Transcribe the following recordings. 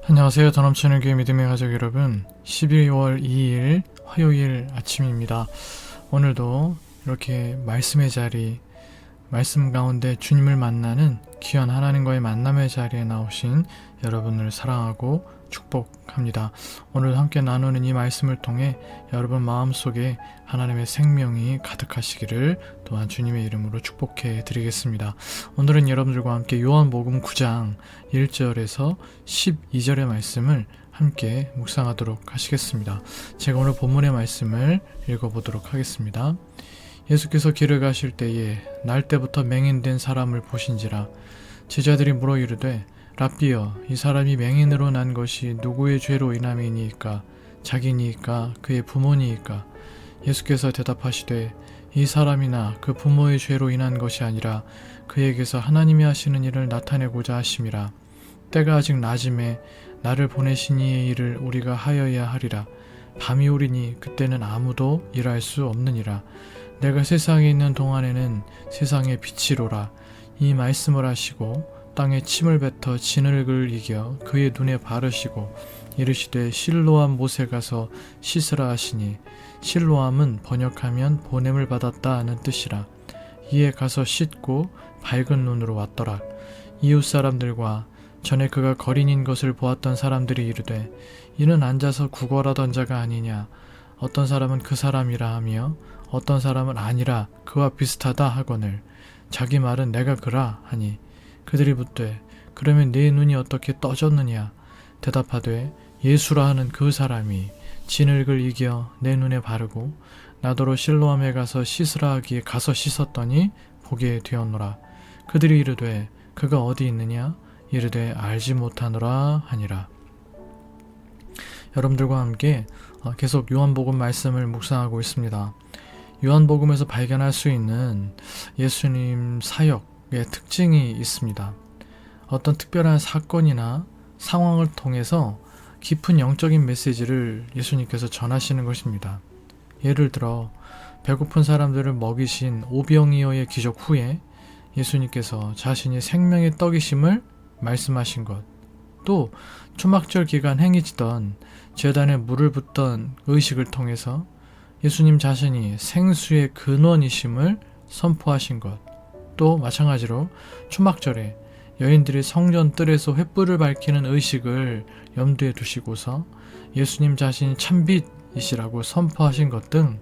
안녕하세요. 더 넘치는 교회 믿음의 가족 여러분, 12월 2일 화요일 아침입니다. 오늘도 이렇게 말씀의 자리, 말씀 가운데 주님을 만나는 귀한 하나님과의 만남의 자리에 나오신 여러분을 사랑하고 축복합니다. 오늘 함께 나누는 이 말씀을 통해 여러분 마음속에 하나님의 생명이 가득하시기를 또한 주님의 이름으로 축복해 드리겠습니다. 오늘은 여러분들과 함께 요한복음 9장 1절에서 12절의 말씀을 함께 묵상하도록 하시겠습니다. 제가 오늘 본문의 말씀을 읽어보도록 하겠습니다. 예수께서 길을 가실 때에 날 때부터 맹인된 사람을 보신지라. 제자들이 물어 이르되 랍비여, 이 사람이 맹인으로 난 것이 누구의 죄로 인함이니이까? 자기니이까 그의 부모니이까? 예수께서 대답하시되 이 사람이나 그 부모의 죄로 인한 것이 아니라 그에게서 하나님이 하시는 일을 나타내고자 하심이라. 때가 아직 낮음에 나를 보내신 이의 일을 우리가 하여야 하리라. 밤이 오리니 그때는 아무도 일할 수 없느니라. 내가 세상에 있는 동안에는 세상의 빛이로라. 이 말씀을 하시고 땅에 침을 뱉어 진흙을 이겨 그의 눈에 바르시고 이르시되 실로암 못에 가서 씻으라 하시니, 실로암은 번역하면 보냄을 받았다 하는 뜻이라. 이에 가서 씻고 밝은 눈으로 왔더라. 이웃 사람들과 전에 그가 거린인 것을 보았던 사람들이 이르되 이는 앉아서 구걸하던 자가 아니냐. 어떤 사람은 그 사람이라 하며 어떤 사람은 아니라 그와 비슷하다 하거늘 자기 말은 내가 그라 하니, 그들이 묻되 그러면 네 눈이 어떻게 떠졌느냐. 대답하되 예수라 하는 그 사람이 진흙을 이겨 내 눈에 바르고 나더러 실로암에 가서 씻으라 하기에 가서 씻었더니 보게 되었노라. 그들이 이르되 그가 어디 있느냐. 이르되 알지 못하노라 하니라. 여러분들과 함께 계속 요한복음 말씀을 묵상하고 있습니다. 요한복음에서 발견할 수 있는 예수님 사역의 특징이 있습니다. 어떤 특별한 사건이나 상황을 통해서 깊은 영적인 메시지를 예수님께서 전하시는 것입니다. 예를 들어 배고픈 사람들을 먹이신 오병이어의 기적 후에 예수님께서 자신이 생명의 떡이심을 말씀하신 것, 또 초막절 기간 행해지던 제단에 물을 붓던 의식을 통해서 예수님 자신이 생수의 근원이심을 선포하신 것, 또 마찬가지로 초막절에 여인들이 성전 뜰에서 횃불을 밝히는 의식을 염두에 두시고서 예수님 자신이 참빛이시라고 선포하신 것 등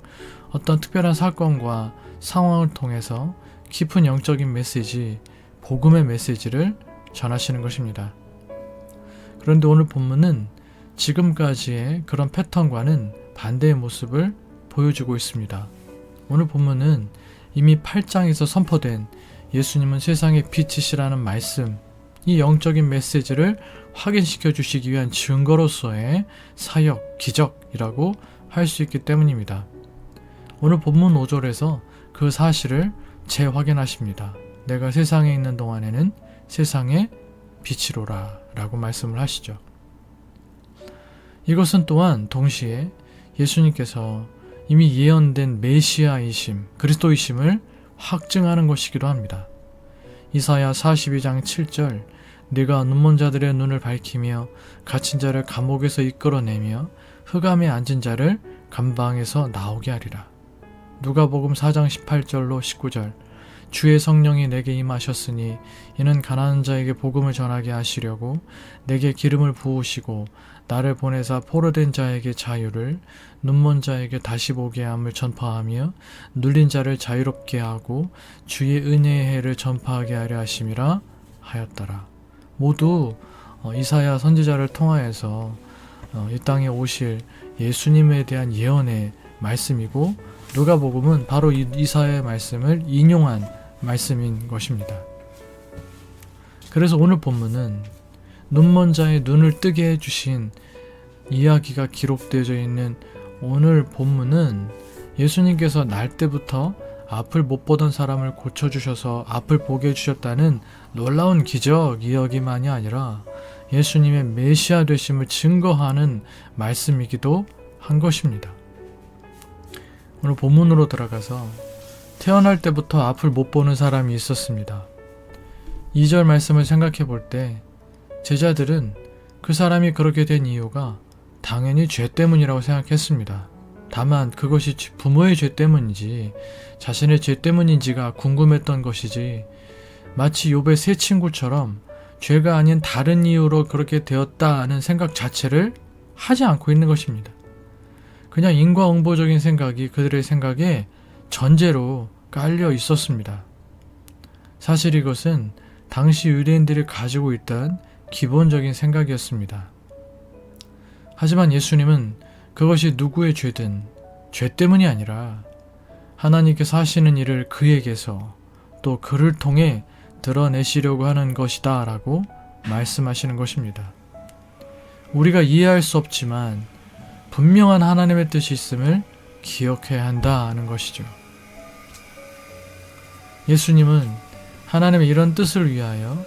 어떤 특별한 사건과 상황을 통해서 깊은 영적인 메시지, 복음의 메시지를 전하시는 것입니다. 그런데 오늘 본문은 지금까지의 그런 패턴과는 반대의 모습을 보여주고 있습니다. 오늘 본문은 이미 8장에서 선포된 예수님은 세상의 빛이시라는 말씀, 이 영적인 메시지를 확인시켜 주시기 위한 증거로서의 사역, 기적이라고 할 수 있기 때문입니다. 오늘 본문 5절에서 그 사실을 재확인하십니다. 내가 세상에 있는 동안에는 세상의 빛이로라 라고 말씀을 하시죠. 이것은 또한 동시에 예수님께서 이미 예언된 메시아이심, 그리스도이심을 확증하는 것이기도 합니다. 이사야 42장 7절, 네가 눈먼 자들의 눈을 밝히며 갇힌 자를 감옥에서 이끌어내며 흑암에 앉은 자를 감방에서 나오게 하리라. 누가복음 4장 18절로 19절, 주의 성령이 내게 임하셨으니 이는 가난한 자에게 복음을 전하게 하시려고 내게 기름을 부으시고 나를 보내사 포로된 자에게 자유를, 눈먼 자에게 다시 보게 함을 전파하며 눌린 자를 자유롭게 하고 주의 은혜의 해를 전파하게 하려 하심이라 하였더라. 모두 이사야 선지자를 통하여서 이 땅에 오실 예수님에 대한 예언의 말씀이고, 누가복음은 바로 이사야의 말씀을 인용한 말씀인 것입니다. 그래서 오늘 본문은 눈먼 자의 눈을 뜨게 해주신 이야기가 기록되어져 있는 오늘 본문은 예수님께서 날 때부터 앞을 못 보던 사람을 고쳐주셔서 앞을 보게 해주셨다는 놀라운 기적 이야기만이 아니라 예수님의 메시아 되심을 증거하는 말씀이기도 한 것입니다. 오늘 본문으로 들어가서 태어날 때부터 앞을 못 보는 사람이 있었습니다. 2절 말씀을 생각해 볼 때 제자들은 그 사람이 그렇게 된 이유가 당연히 죄 때문이라고 생각했습니다. 다만 그것이 부모의 죄 때문인지 자신의 죄 때문인지가 궁금했던 것이지, 마치 욥의 세 친구처럼 죄가 아닌 다른 이유로 그렇게 되었다는 생각 자체를 하지 않고 있는 것입니다. 그냥 인과응보적인 생각이 그들의 생각에 전제로 깔려 있었습니다. 사실 이것은 당시 유대인들이 가지고 있던 기본적인 생각이었습니다. 하지만 예수님은 그것이 누구의 죄든 죄 때문이 아니라 하나님께서 하시는 일을 그에게서 또 그를 통해 드러내시려고 하는 것이다 라고 말씀하시는 것입니다. 우리가 이해할 수 없지만 분명한 하나님의 뜻이 있음을 기억해야 한다는 것이죠. 예수님은 하나님의 이런 뜻을 위하여,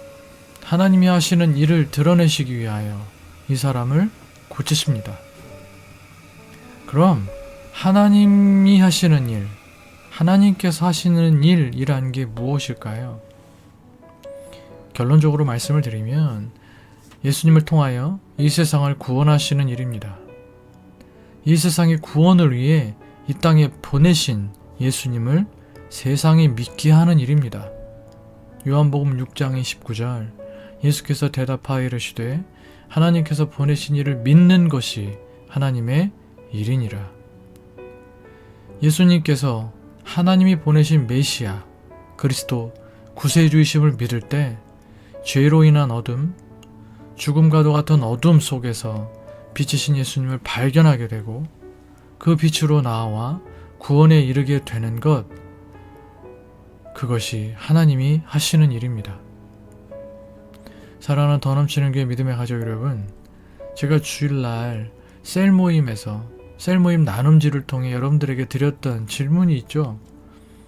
하나님이 하시는 일을 드러내시기 위하여 이 사람을 고치십니다. 그럼 하나님이 하시는 일, 하나님께서 하시는 일이란 게 무엇일까요? 결론적으로 말씀을 드리면 예수님을 통하여 이 세상을 구원하시는 일입니다. 이 세상의 구원을 위해 이 땅에 보내신 예수님을 세상이 믿게 하는 일입니다. 요한복음 6장 29절, 예수께서 대답하여 이르시되 하나님께서 보내신 이를 믿는 것이 하나님의 일이니라. 예수님께서 하나님이 보내신 메시아, 그리스도, 구세주이심을 믿을 때 죄로 인한 어둠, 죽음과도 같은 어둠 속에서 빛이신 예수님을 발견하게 되고 그 빛으로 나와 구원에 이르게 되는 것, 그것이 하나님이 하시는 일입니다. 사랑하는 더 넘치는 교회 믿음의 가족 여러분, 제가 주일날 셀 모임 나눔지를 통해 여러분들에게 드렸던 질문이 있죠.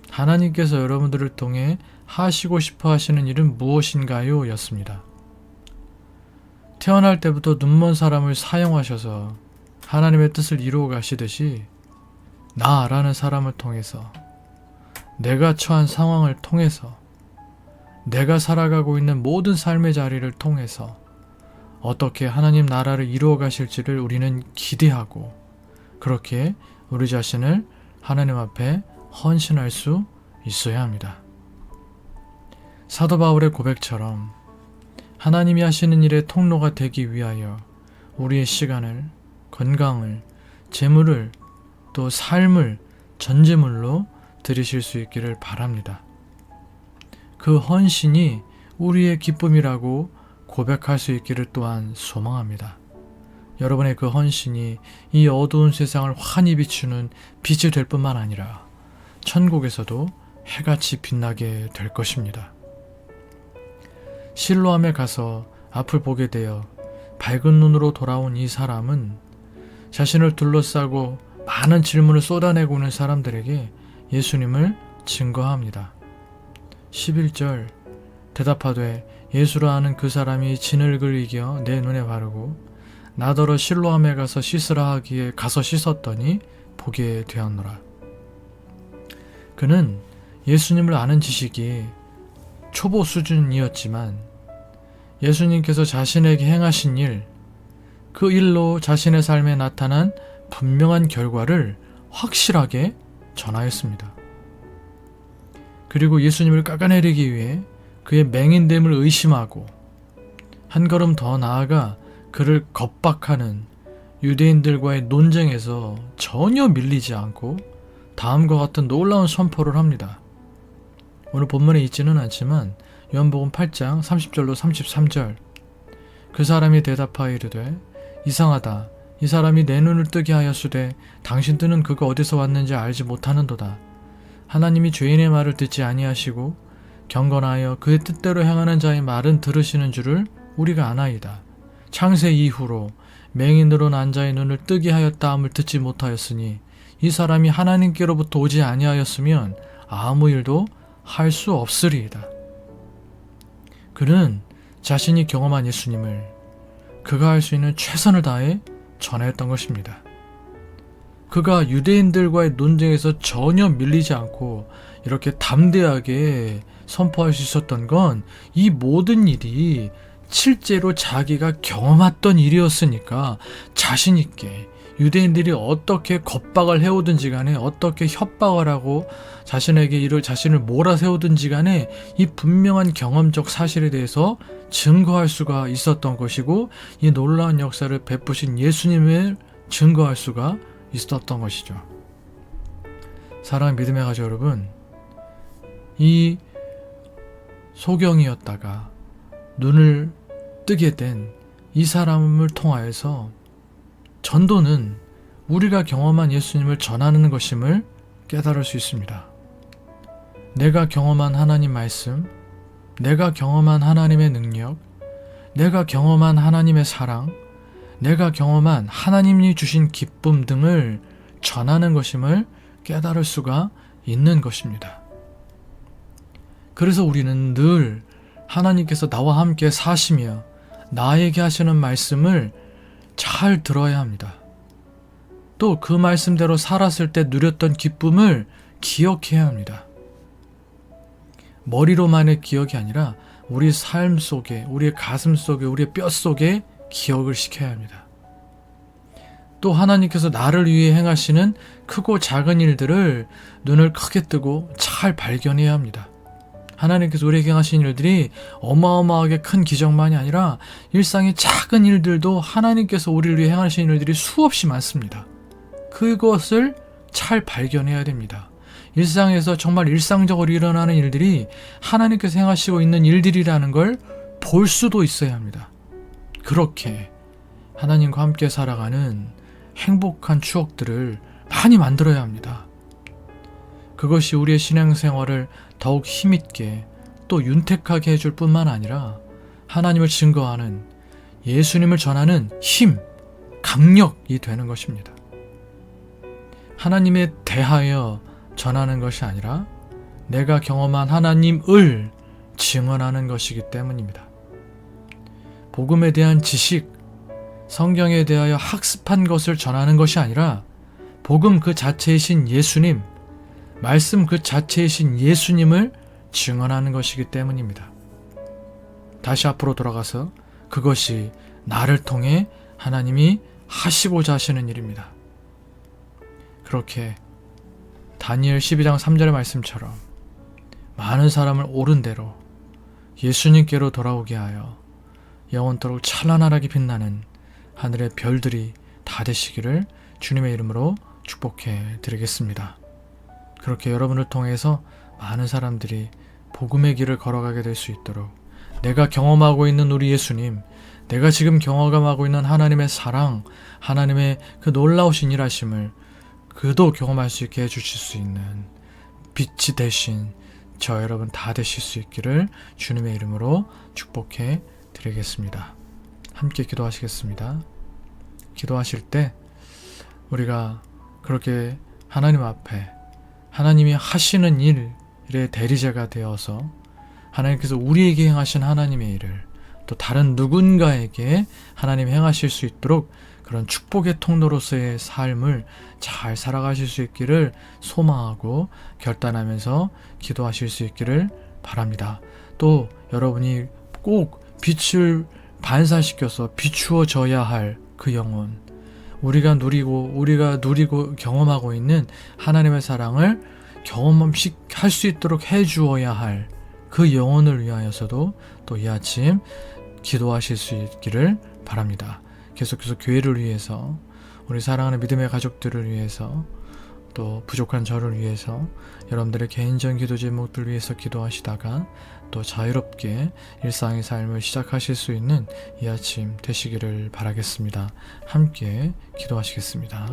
하나님께서 여러분들을 통해 하시고 싶어 하시는 일은 무엇인가요? 였습니다. 태어날 때부터 눈먼 사람을 사용하셔서 하나님의 뜻을 이루어 가시듯이 나라는 사람을 통해서, 내가 처한 상황을 통해서, 내가 살아가고 있는 모든 삶의 자리를 통해서 어떻게 하나님 나라를 이루어 가실지를 우리는 기대하고, 그렇게 우리 자신을 하나님 앞에 헌신할 수 있어야 합니다. 사도 바울의 고백처럼 하나님이 하시는 일의 통로가 되기 위하여 우리의 시간을, 건강을, 재물을, 또 삶을 전제물로 드리실 수 있기를 바랍니다. 그 헌신이 우리의 기쁨이라고 고백할 수 있기를 또한 소망합니다. 여러분의 그 헌신이 이 어두운 세상을 환히 비추는 빛이 될 뿐만 아니라 천국에서도 해같이 빛나게 될 것입니다. 실로암에 가서 앞을 보게 되어 밝은 눈으로 돌아온 이 사람은 자신을 둘러싸고 많은 질문을 쏟아내고 있는 사람들에게 예수님을 증거합니다. 11절, 대답하되 예수라 하는 그 사람이 진흙을 이겨 내 눈에 바르고 나더러 실로암에 가서 씻으라 하기에 가서 씻었더니 보게 되었노라. 그는 예수님을 아는 지식이 초보 수준이었지만 예수님께서 자신에게 행하신 일, 그 일로 자신의 삶에 나타난 분명한 결과를 확실하게 전하였습니다. 그리고 예수님을 깎아내리기 위해 그의 맹인됨을 의심하고 한 걸음 더 나아가 그를 겁박하는 유대인들과의 논쟁에서 전혀 밀리지 않고 다음과 같은 놀라운 선포를 합니다. 오늘 본문에 있지는 않지만 요한복음 8장 30절로 33절, 그 사람이 대답하여 이르되 이상하다. 이 사람이 내 눈을 뜨게 하였으되 당신들은 그가 어디서 왔는지 알지 못하는도다. 하나님이 죄인의 말을 듣지 아니하시고 경건하여 그의 뜻대로 행하는 자의 말은 들으시는 줄을 우리가 아나이다. 창세 이후로 맹인으로 난 자의 눈을 뜨게 하였다함을 듣지 못하였으니 이 사람이 하나님께로부터 오지 아니하였으면 아무 일도 할 수 없으리이다. 그는 자신이 경험한 예수님을 그가 할 수 있는 최선을 다해 전했던 것입니다. 그가 유대인들과의 논쟁에서 전혀 밀리지 않고 이렇게 담대하게 선포할 수 있었던 건 이 모든 일이 실제로 자기가 경험했던 일이었으니까 자신 있게 유대인들이 어떻게 겁박을 해오든지 간에 어떻게 협박을 하고 자신을 몰아세우든지 간에 이 분명한 경험적 사실에 대해서 증거할 수가 있었던 것이고 이 놀라운 역사를 베푸신 예수님을 증거할 수가 있었던 것이죠. 사랑하는 믿음의 가족 여러분, 이 소경이었다가 눈을 뜨게 된 이 사람을 통하여서 전도는 우리가 경험한 예수님을 전하는 것임을 깨달을 수 있습니다. 내가 경험한 하나님 말씀, 내가 경험한 하나님의 능력, 내가 경험한 하나님의 사랑, 내가 경험한 하나님이 주신 기쁨 등을 전하는 것임을 깨달을 수가 있는 것입니다. 그래서 우리는 늘 하나님께서 나와 함께 사시며 나에게 하시는 말씀을 잘 들어야 합니다. 또 그 말씀대로 살았을 때 누렸던 기쁨을 기억해야 합니다. 머리로만의 기억이 아니라 우리 삶 속에, 우리의 가슴 속에, 우리의 뼈 속에 기억을 시켜야 합니다. 또 하나님께서 나를 위해 행하시는 크고 작은 일들을 눈을 크게 뜨고 잘 발견해야 합니다. 하나님께서 우리에게 행하신 일들이 어마어마하게 큰 기적만이 아니라 일상의 작은 일들도 하나님께서 우리를 위해 행하신 일들이 수없이 많습니다. 그것을 잘 발견해야 됩니다. 일상에서 정말 일상적으로 일어나는 일들이 하나님께서 행하시고 있는 일들이라는 걸 볼 수도 있어야 합니다. 그렇게 하나님과 함께 살아가는 행복한 추억들을 많이 만들어야 합니다. 그것이 우리의 신앙생활을 더욱 힘있게 또 윤택하게 해줄 뿐만 아니라 하나님을 증거하는, 예수님을 전하는 힘, 강력이 되는 것입니다. 하나님에 대하여 전하는 것이 아니라 내가 경험한 하나님을 증언하는 것이기 때문입니다. 복음에 대한 지식, 성경에 대하여 학습한 것을 전하는 것이 아니라 복음 그 자체이신 예수님, 말씀 그 자체이신 예수님을 증언하는 것이기 때문입니다. 다시 앞으로 돌아가서 그것이 나를 통해 하나님이 하시고자 하시는 일입니다. 그렇게 다니엘 12장 3절의 말씀처럼 많은 사람을 옳은 대로 예수님께로 돌아오게 하여 영원토록 찬란하게 빛나는 하늘의 별들이 다 되시기를 주님의 이름으로 축복해 드리겠습니다. 그렇게 여러분을 통해서 많은 사람들이 복음의 길을 걸어가게 될 수 있도록 내가 경험하고 있는 우리 예수님, 내가 지금 경험하고 있는 하나님의 사랑, 하나님의 그 놀라우신 일하심을 그도 경험할 수 있게 해주실 수 있는 빛이 되신 저 여러분 다 되실 수 있기를 주님의 이름으로 축복해 드리겠습니다. 함께 기도하시겠습니다. 기도하실 때 우리가 그렇게 하나님 앞에 하나님이 하시는 일의 대리자가 되어서 하나님께서 우리에게 행하신 하나님의 일을 또 다른 누군가에게 하나님이 행하실 수 있도록 그런 축복의 통로로서의 삶을 잘 살아가실 수 있기를 소망하고 결단하면서 기도하실 수 있기를 바랍니다. 또 여러분이 꼭 빛을 반사시켜서 비추어져야 할 그 영혼, 우리가 누리고 경험하고 있는 하나님의 사랑을 경험할 수 있도록 해주어야 할 그 영혼을 위하여서도 또 이 아침 기도하실 수 있기를 바랍니다. 계속해서 교회를 위해서, 우리 사랑하는 믿음의 가족들을 위해서, 또 부족한 저를 위해서, 여러분들의 개인적인 기도 제목들 위해서 기도하시다가 또 자유롭게 일상의 삶을 시작하실 수 있는 이 아침 되시기를 바라겠습니다. 함께 기도하시겠습니다.